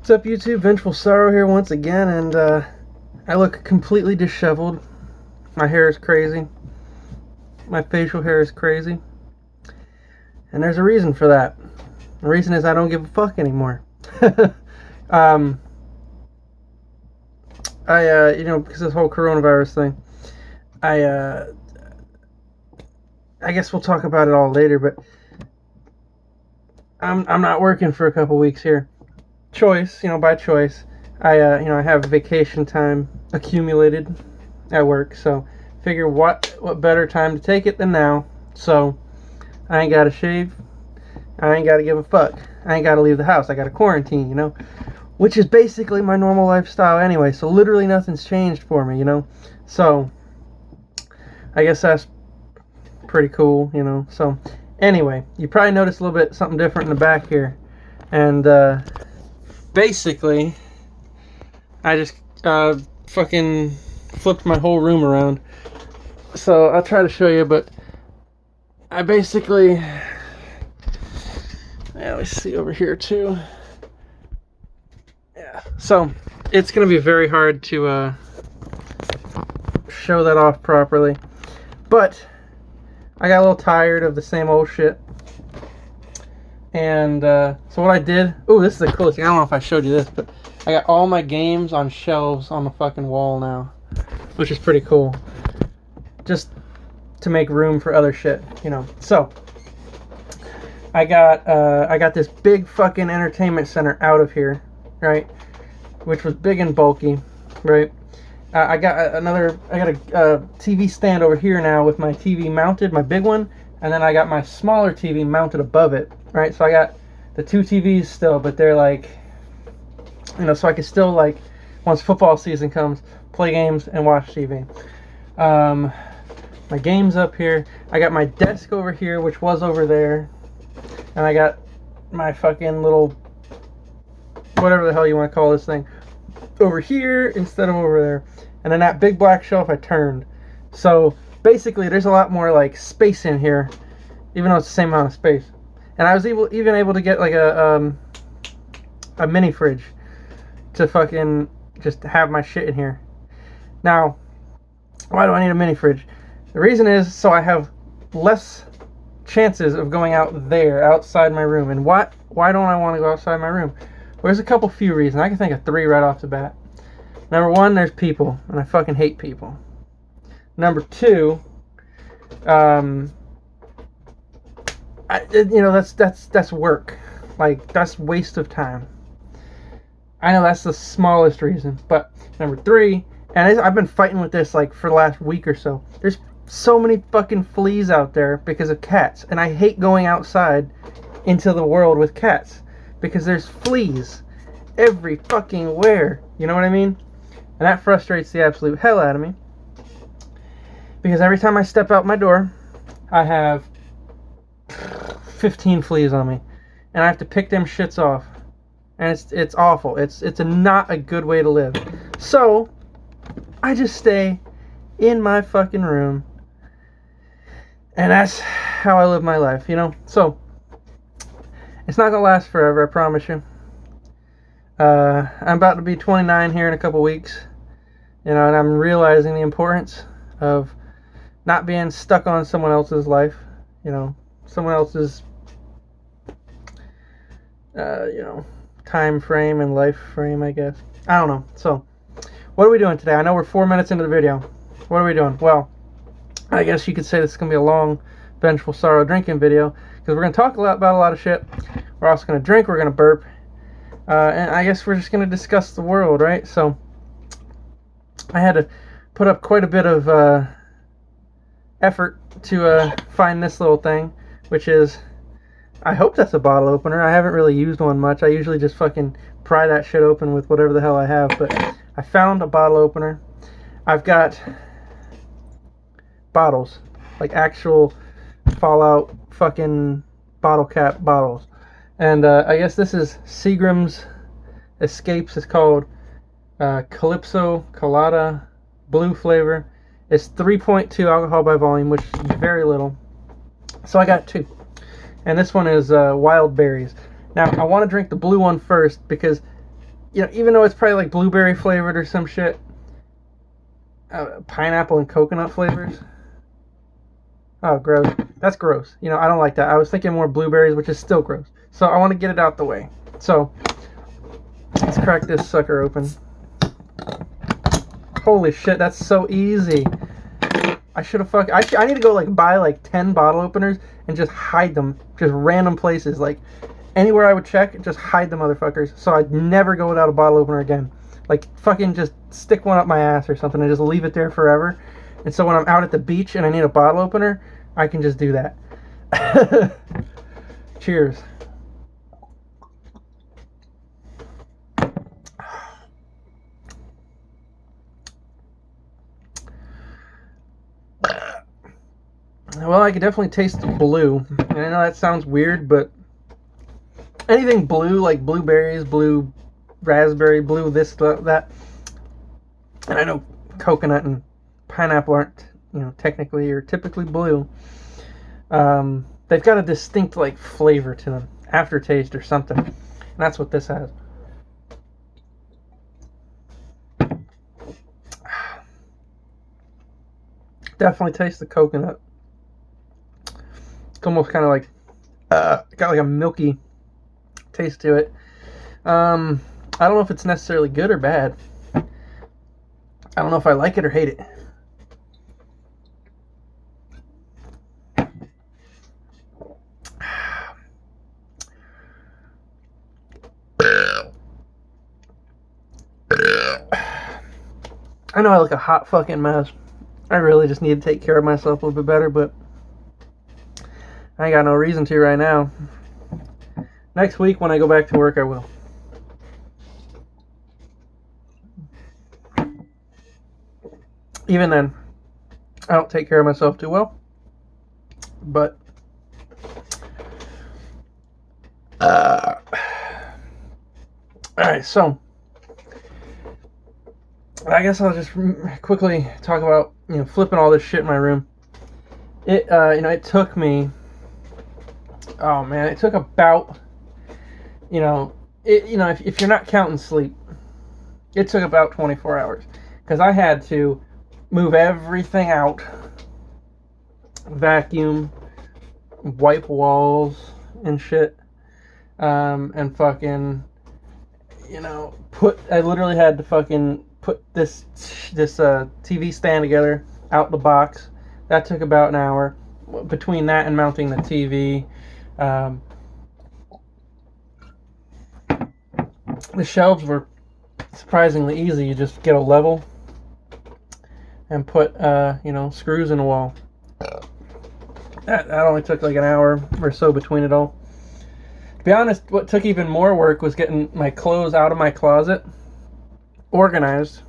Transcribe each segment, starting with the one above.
What's up, YouTube? Vengeful Sorrow here once again, and I look completely disheveled. My hair is crazy. My facial hair is crazy. And there's a reason for that. The reason is I don't give a fuck anymore. Because of this whole coronavirus thing, I guess we'll talk about it all later, but I'm not working for a couple weeks here. Choice, by choice. I have vacation time accumulated at work, so figure what better time to take it than now. So I ain't gotta shave, I ain't gotta give a fuck, I ain't gotta leave the house, I gotta quarantine, which is basically my normal lifestyle anyway, so literally nothing's changed for me, so I guess that's pretty cool, so anyway, you probably noticed a little bit something different in the back here, and basically, I just fucking flipped my whole room around. So I'll try to show you, but I basically, let's see over here too. Yeah, so it's gonna be very hard to show that off properly, but I got a little tired of the same old shit. And so what I did, this is the coolest thing. I don't know if I showed you this, but I got all my games on shelves on the fucking wall now, which is pretty cool. Just to make room for other shit, So I got this big fucking entertainment center out of here, right? Which was big and bulky, right? I got a TV stand over here now with my TV mounted, my big one, and then I got my smaller TV mounted above it. Right, so I got the two TVs still, but they're like, so I can still, like, once football season comes, play games and watch TV. My game's up here. I got my desk over here, which was over there. And I got my fucking little, whatever the hell you want to call this thing, over here instead of over there. And then that big black shelf I turned. So basically there's a lot more, like, space in here, even though it's the same amount of space. And I was even able to get like a mini fridge to fucking just have my shit in here. Now, why do I need a mini fridge? The reason is so I have less chances of going out there outside my room. And why don't I want to go outside my room? Well, there's a few reasons. I can think of 3 right off the bat. Number 1, there's people, and I fucking hate people. Number 2, that's work. Like, that's waste of time. I know that's the smallest reason, but number 3, and I've been fighting with this like for the last week or so. There's so many fucking fleas out there because of cats, and I hate going outside into the world with cats because there's fleas every fucking where. You know what I mean? And that frustrates the absolute hell out of me because every time I step out my door, I have 15 fleas on me, and I have to pick them shits off, and it's awful. It's not a good way to live. So I just stay in my fucking room, and that's how I live my life, So it's not gonna last forever, I promise you. I'm about to be 29 here in a couple weeks, and I'm realizing the importance of not being stuck on someone else's life, someone else's time frame and life frame, I guess. I don't know. So what are we doing today? I know we're 4 minutes into the video. What are we doing? Well, I guess you could say this is gonna be a long Vengeful Sorrow drinking video, because we're gonna talk about a lot of shit. We're also gonna drink, we're gonna burp, and I guess we're just gonna discuss the world, right? So I had to put up quite a bit of effort to find this little thing, which is, I hope that's a bottle opener. I haven't really used one much. I usually just fucking pry that shit open with whatever the hell I have, but I found a bottle opener. I've got bottles, like actual Fallout fucking bottle cap bottles. And I guess this is Seagram's Escapes. It's called Calypso Colada blue flavor. It's 3.2 alcohol by volume, which is very little. So I got 2. And this one is wild berries. Now, I want to drink the blue one first because you know, even though it's probably like blueberry flavored or some shit, pineapple and coconut flavors. Oh, gross. That's gross. You know, I don't like that. I was thinking more blueberries, which is still gross. So I want to get it out the way. So let's crack this sucker open. Holy shit, that's so easy. I should have I need to go like buy like 10 bottle openers and just hide them, just random places, like anywhere I would check, just hide the motherfuckers, so I'd never go without a bottle opener again. Like fucking just stick one up my ass or something and just leave it there forever. And so when I'm out at the beach and I need a bottle opener, I can just do that. Cheers. Well, I can definitely taste the blue. And I know that sounds weird, but anything blue, like blueberries, blue raspberry, blue this, that. And I know coconut and pineapple aren't, you know, technically or typically blue. They've got a distinct, like, flavor to them. Aftertaste or something. And that's what this has. Definitely taste the coconut. It's almost kind of like got like a milky taste to it. I don't know if it's necessarily good or bad. I don't know if I like it or hate it. I know I look a hot fucking mess. I really just need to take care of myself a little bit better, but I ain't got no reason to right now. Next week when I go back to work, I will. Even then, I don't take care of myself too well. But alright, so I guess I'll just quickly talk about, you know, flipping all this shit in my room. It you know, it took me, oh man, it took about, you know, if you're not counting sleep, it took about 24 hours because I had to move everything out, vacuum, wipe walls and shit, and fucking, you know, I literally had to fucking put this TV stand together out the box. That took about an hour. Between that and mounting the TV, the shelves were surprisingly easy. You just get a level and put you know, screws in the wall. That only took like an hour or so between it all. To be honest, what took even more work was getting my clothes out of my closet, organized,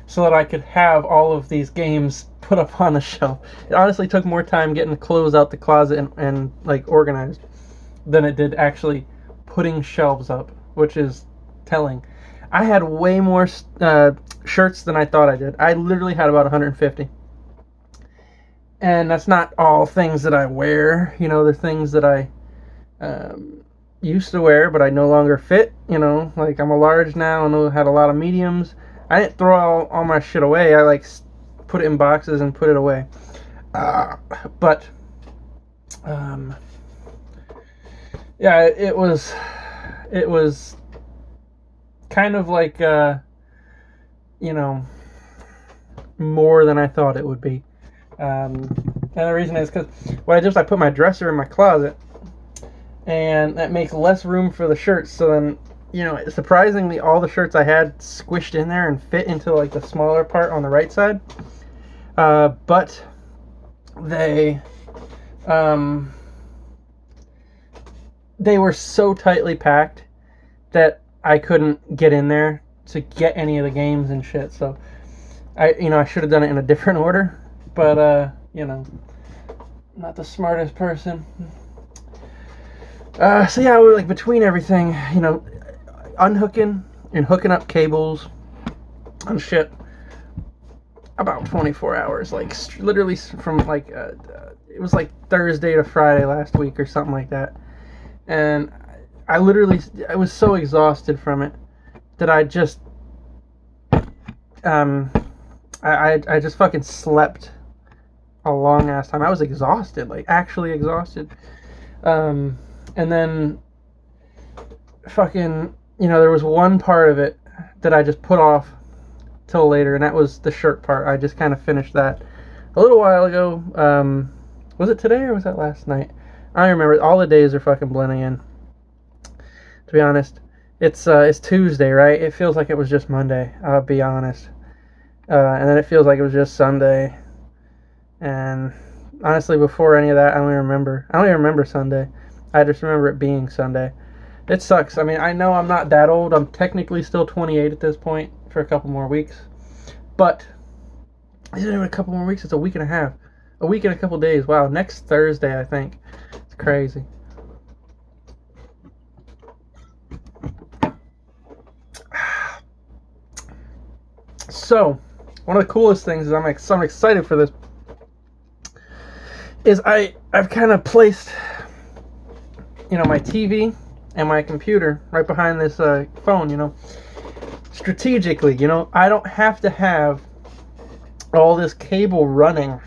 so that I could have all of these games put up on the shelf. It honestly took more time getting the clothes out the closet and like organized than it did actually putting shelves up, which is telling. I had way more shirts than I thought I did. I literally had about 150. And that's not all things that I wear. You know, they're things that I used to wear, but I no longer fit. You know, like I'm a large now and I had a lot of mediums. I didn't throw all my shit away. I like put it in boxes and put it away. But yeah, it was kind of like you know, more than I thought it would be. And the reason is because what I did was I put my dresser in my closet, and that makes less room for the shirts. So then, you know, surprisingly, all the shirts I had squished in there and fit into like the smaller part on the right side. But they were so tightly packed that I couldn't get in there to get any of the games and shit. So I should have done it in a different order, but you know, not the smartest person. So yeah, we're like between everything, you know, unhooking and hooking up cables and shit, about 24 hours, like literally from like it was like Thursday to Friday last week or something like that. And I was so exhausted from it that I just I just fucking slept a long ass time. I was exhausted, like actually exhausted. And then fucking, there was one part of it that I just put off till later, and that was the shirt part. I just kind of finished that a little while ago. Was it today or was that last night? I don't remember. All the days are fucking blending in, to be honest. It's Tuesday, right? It feels like it was just Monday, I'll be honest. And then it feels like it was just Sunday. And honestly, before any of that, I don't even remember Sunday. I just remember it being Sunday. It sucks. I mean, I know I'm not that old. I'm technically still 28 at this point for a couple more weeks. But isn't even a couple more weeks? It's a week and a half. A week and a couple days. Wow, next Thursday, I think. It's crazy. So, one of the coolest things is I'm excited for this. Is I've kind of placed, my TV and my computer right behind this phone, strategically. I don't have to have all this cable running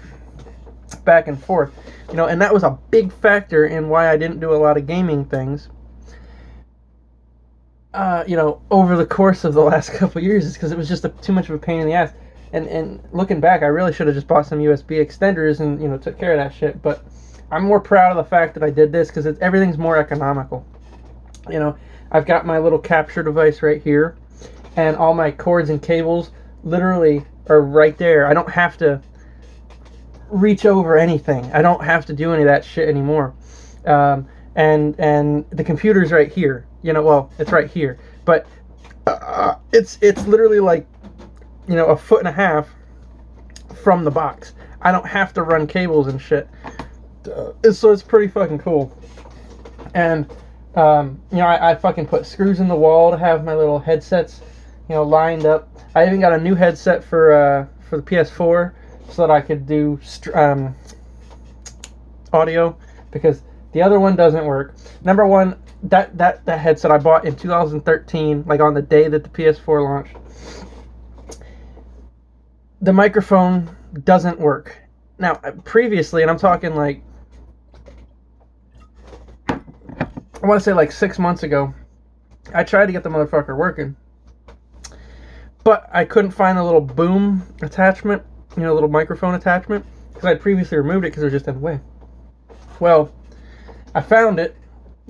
back and forth, and that was a big factor in why I didn't do a lot of gaming things, over the course of the last couple of years, is because it was just too much of a pain in the ass. And looking back, I really should have just bought some USB extenders and, took care of that shit. But I'm more proud of the fact that I did this because everything's more economical. I've got my little capture device right here, and all my cords and cables literally are right there. I don't have to reach over anything. I don't have to do any of that shit anymore. And the computer's right here. Well, it's right here. But it's literally like, a foot and a half from the box. I don't have to run cables and shit. So it's pretty fucking cool. And, I fucking put screws in the wall to have my little headsets, lined up. I even got a new headset for the PS4 so that I could do audio, because the other one doesn't work. Number one, that headset I bought in 2013, like on the day that the PS4 launched. The microphone doesn't work. Now, previously, and I'm talking like, I want to say like 6 months ago, I tried to get the motherfucker working, but I couldn't find the little boom attachment, little microphone attachment, because I'd previously removed it because it was just in the way. Well, I found it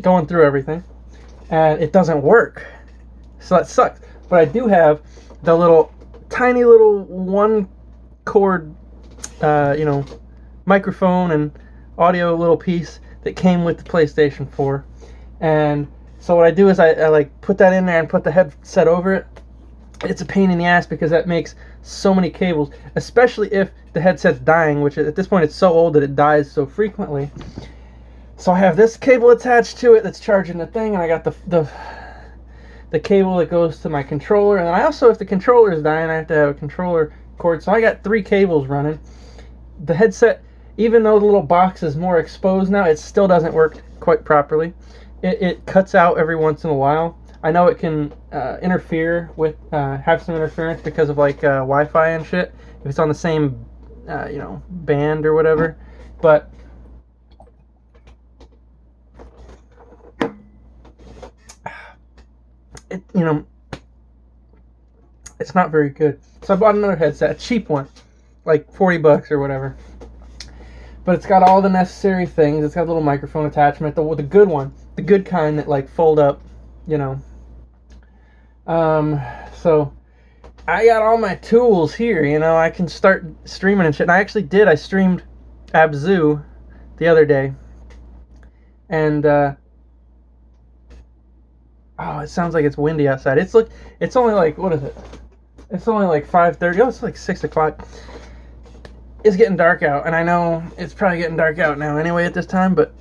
going through everything, and it doesn't work. So that sucks. But I do have the little tiny little one cord microphone and audio little piece that came with the PlayStation 4. And so what I do is I like put that in there and put the headset over it. It's a pain in the ass because that makes so many cables, especially if the headset's dying, which at this point it's so old that it dies so frequently. So I have this cable attached to it that's charging the thing, and I got the cable that goes to my controller, and then I also, if the controller is dying, I have to have a controller cord. So I got 3 cables running. The headset, even though the little box is more exposed now, it still doesn't work quite properly. It cuts out every once in a while. I know it can interfere with, have some interference because of like Wi-Fi and shit, if it's on the same, band or whatever. But it's not very good. So I bought another headset, a cheap one, like $40 or whatever. But it's got all the necessary things. It's got a little microphone attachment, the good one, the good kind that like fold up, So I got all my tools here, I can start streaming and shit. And I actually did. I streamed Abzu the other day. And oh, it sounds like it's windy outside. It's only like, what is it? It's only like 5:30. Oh, it's like 6 o'clock. It's getting dark out, and I know it's probably getting dark out now anyway at this time, but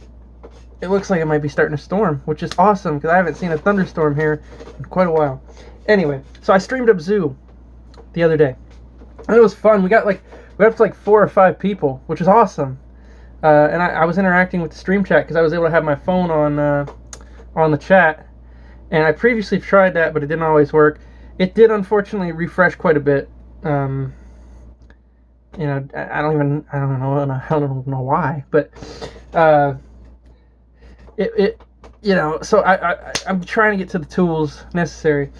it looks like it might be starting to storm, which is awesome because I haven't seen a thunderstorm here in quite a while. Anyway, so I streamed Abzu the other day, and it was fun. We got up to like 4 or 5 people, which is awesome. And I was interacting with the stream chat because I was able to have my phone on the chat, And I previously tried that, but it didn't always work. It did unfortunately refresh quite a bit. You know, I don't know why, but it you know, so I'm trying to get to the tools necessary.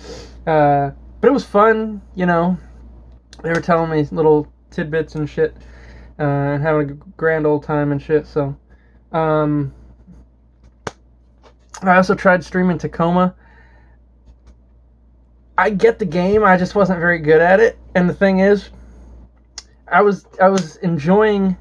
But it was fun, you know. They were telling me little tidbits and shit, and having a grand old time and shit. So, I also tried streaming Tacoma. I get the game, I just wasn't very good at it. And the thing is, I was enjoying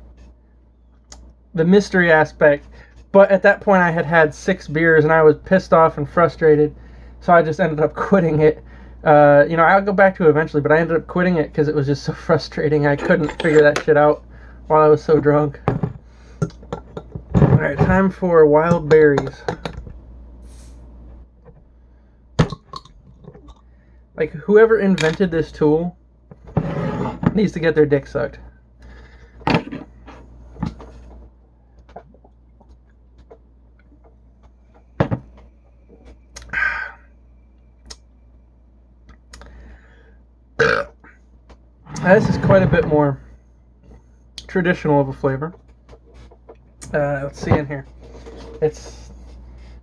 the mystery aspect, but at that point I had had 6 beers and I was pissed off and frustrated, so I just ended up quitting it. You know, I'll go back to it eventually, but I ended up quitting it because it was just so frustrating. I couldn't figure that shit out while I was so drunk. Alright, time for wild berries. Like, whoever invented this tool needs to get their dick sucked. This is quite a bit more traditional of a flavor. Let's see in here. It's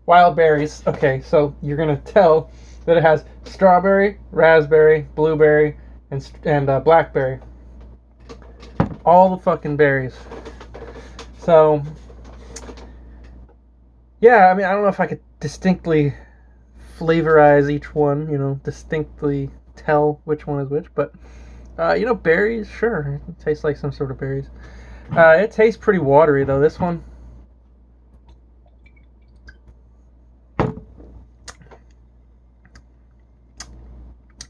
wild berries. Okay, so you're gonna tell that it has strawberry, raspberry, blueberry, and blackberry. All the fucking berries. So, yeah, I mean, I don't know if I could distinctly flavorize each one, you know, distinctly tell which one is which, but, you know, berries, sure, it tastes like some sort of berries. It tastes pretty watery, though, this one.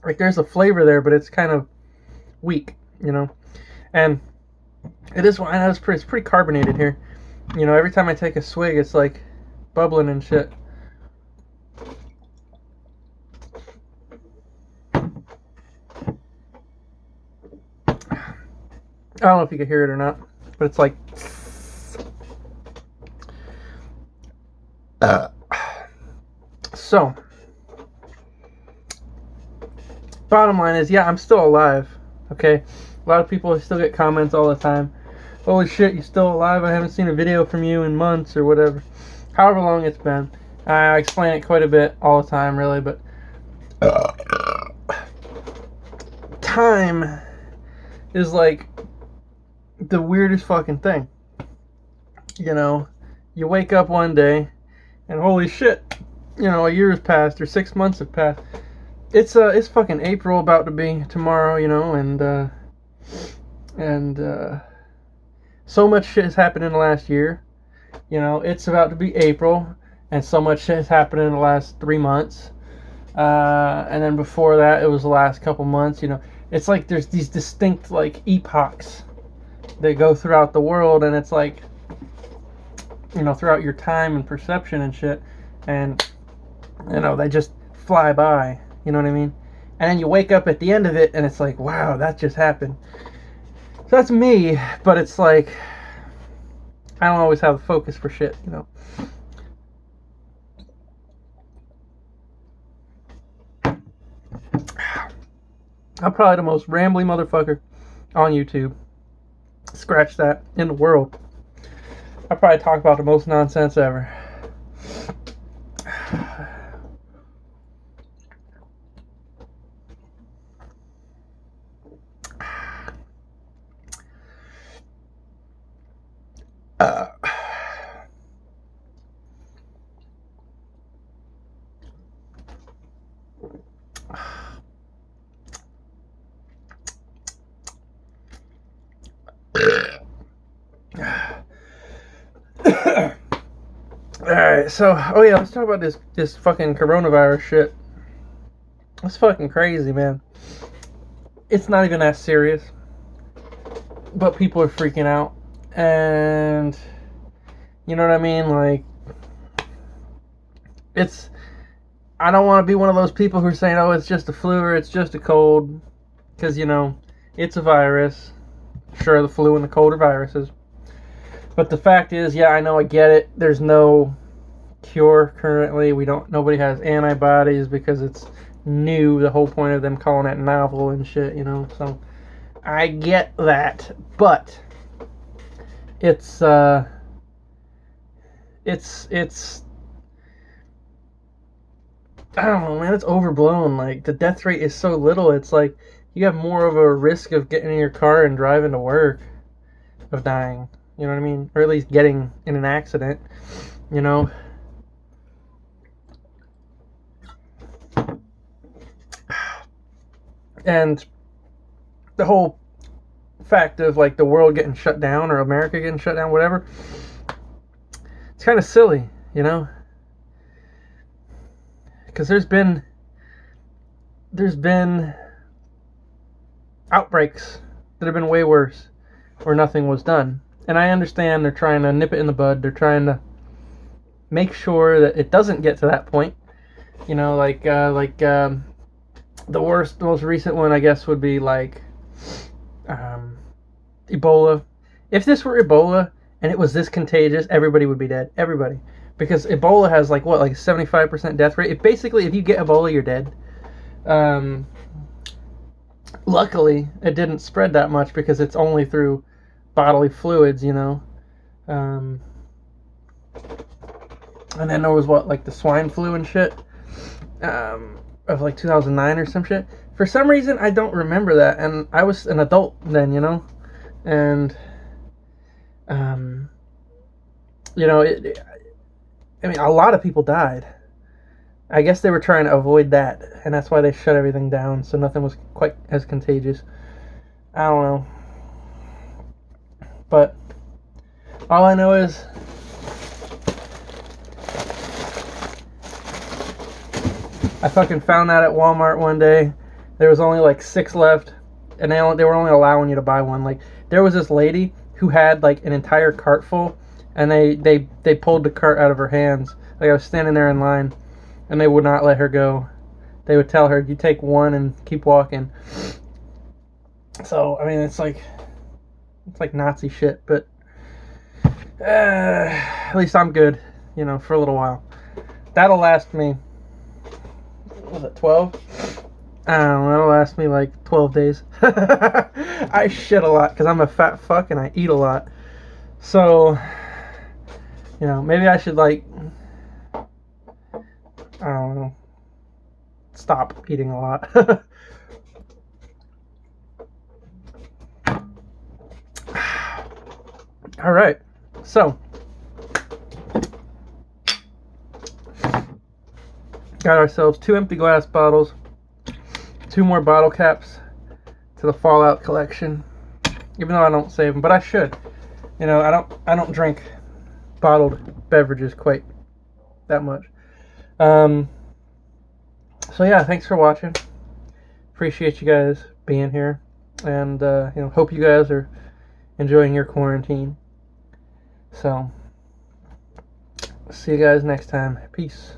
Like, there's a flavor there, but it's kind of weak, you know. And it is, I know it's pretty carbonated here. You know, every time I take a swig, it's like bubbling and shit. I don't know if you can hear it or not, but it's like... So... Bottom line is, yeah, I'm still alive, okay? A lot of people still get comments all the time. Holy shit, you still alive? I haven't seen a video from you in months or whatever. However long it's been. I explain it quite a bit all the time, really, but... Time is like the weirdest fucking thing. You know, you wake up one day and holy shit, you know, a year has passed or 6 months have passed. It's fucking April about to be tomorrow, you know, and so much shit has happened in the last year. You know, it's about to be April, and so much shit has happened in the last 3 months. And then before that, it was the last couple months, you know. It's like there's these distinct, like, epochs that go throughout the world, and it's like, you know, throughout your time and perception and shit, and, you know, they just fly by. You know what I mean? And then you wake up at the end of it, and it's like, wow, that just happened. So that's me, but it's like, I don't always have the focus for shit, you know? I'm probably the most rambly motherfucker on YouTube. Scratch that. In the world. I probably talk about the most nonsense ever. Alright, so, oh yeah, let's talk about this fucking coronavirus shit. It's fucking crazy, man. It's not even that serious, but people are freaking out, and, you know what I mean, like, I don't want to be one of those people who are saying, oh, it's just a flu or it's just a cold, because, you know, it's a virus. Sure, the flu and the cold are viruses. But the fact is, yeah, I know, I get it. There's no cure currently. Nobody has antibodies because it's new. The whole point of them calling it novel and shit, you know. So I get that, but it's I don't know, man. It's overblown. Like, the death rate is so little. It's like you have more of a risk of getting in your car and driving to work of dying. You know what I mean? Or at least getting in an accident. You know. And the whole fact of like the world getting shut down or America getting shut down, whatever. It's kind of silly, you know. Because there's been outbreaks that have been way worse where nothing was done. And I understand they're trying to nip it in the bud. They're trying to make sure that it doesn't get to that point. You know, like the most recent one, I guess, would be like Ebola. If this were Ebola and it was this contagious, everybody would be dead. Everybody. Because Ebola has like 75% death rate. If you get Ebola, you're dead. Luckily, it didn't spread that much because it's only through bodily fluids, you know. And then there was the swine flu and shit of like 2009 or some shit. For some reason, I don't remember that, and I was an adult then, you know, and you know, I mean, a lot of people died. I guess they were trying to avoid that, and that's why they shut everything down, so nothing was quite as contagious. I don't know. But all I know is I fucking found out at Walmart one day. There was only like 6 left, and they were only allowing you to buy one. Like, there was this lady who had like an entire cart full, and they pulled the cart out of her hands. Like, I was standing there in line, and they would not let her go. They would tell her, you take one and keep walking. So, I mean, it's like Nazi shit, but at least I'm good, you know, for a little while. That'll last me, what was it, 12? I don't know, that'll last me like 12 days. I shit a lot because I'm a fat fuck and I eat a lot. So, you know, maybe I should, like, I don't know, stop eating a lot. All right, so got ourselves 2 empty glass bottles, 2 more bottle caps to the Fallout collection. Even though I don't save them, but I should. You know, I don't drink bottled beverages quite that much. So yeah, thanks for watching. Appreciate you guys being here, and you know, hope you guys are enjoying your quarantine. So, see you guys next time. Peace.